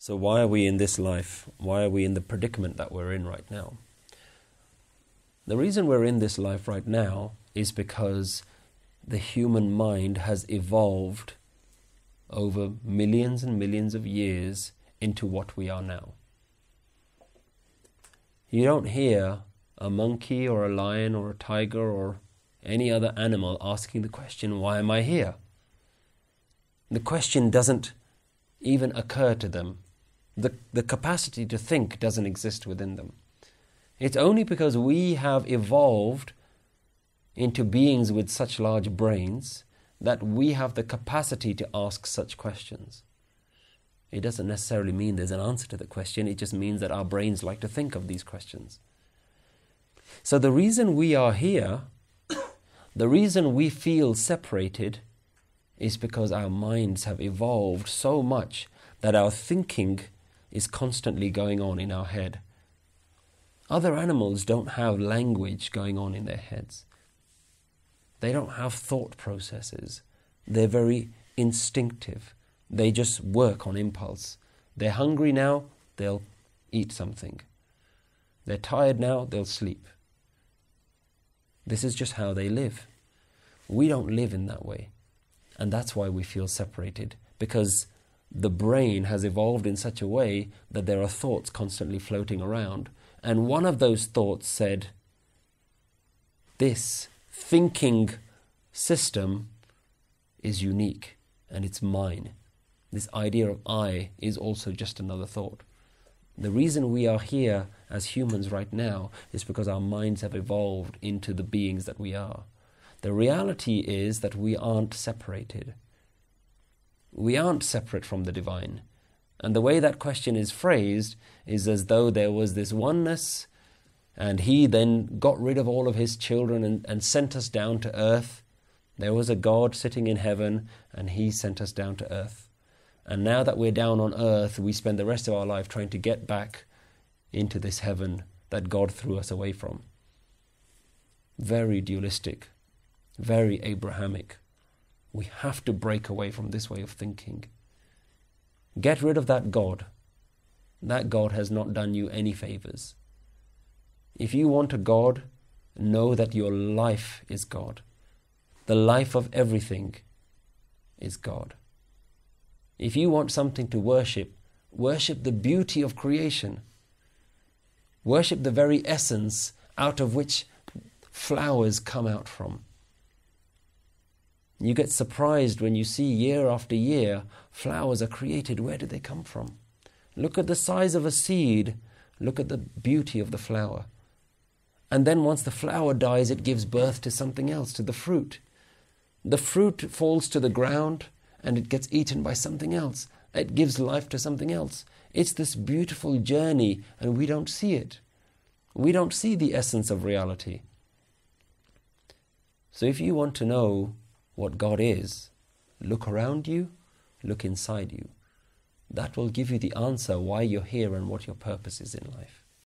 So why are we in this life? Why are we in the predicament that we're in right now? The reason we're in this life right now is because the human mind has evolved over millions and millions of years into what we are now. You don't hear a monkey or a lion or a tiger or any other animal asking the question, why am I here? The question doesn't even occur to them. The capacity to think doesn't exist within them. It's only because we have evolved into beings with such large brains that we have the capacity to ask such questions. It doesn't necessarily mean there's an answer to the question, it just means that our brains like to think of these questions. So the reason we are here, the reason we feel separated, is because our minds have evolved so much that our thinking is constantly going on in our head. Other animals don't have language going on in their heads. They don't have thought processes. They're very instinctive. They just work on impulse. They're hungry now, they'll eat something. They're tired now, they'll sleep. This is just how they live. We don't live in that way. And that's why we feel separated, because the brain has evolved in such a way that there are thoughts constantly floating around. And one of those thoughts said, this thinking system is unique and it's mine. This idea of I is also just another thought. The reason we are here as humans right now is because our minds have evolved into the beings that we are. The reality is that we aren't separated. We aren't separate from the divine. And the way that question is phrased is as though there was this oneness, and he then got rid of all of his children and sent us down to earth. There was a God sitting in heaven, and he sent us down to earth. And now that we're down on earth, we spend the rest of our life trying to get back into this heaven that God threw us away from. Very dualistic, very Abrahamic. We have to break away from this way of thinking. Get rid of that God. That God has not done you any favors. If you want a God, know that your life is God. The life of everything is God. If you want something to worship, worship the beauty of creation. Worship the very essence out of which flowers come out from. You get surprised when you see year after year flowers are created. Where do they come from? Look at the size of a seed. Look at the beauty of the flower. And then once the flower dies, it gives birth to something else, to the fruit. The fruit falls to the ground and it gets eaten by something else. It gives life to something else. It's this beautiful journey and we don't see it. We don't see the essence of reality. So if you want to know what God is, look around you, look inside you. That will give you the answer why you're here and what your purpose is in life.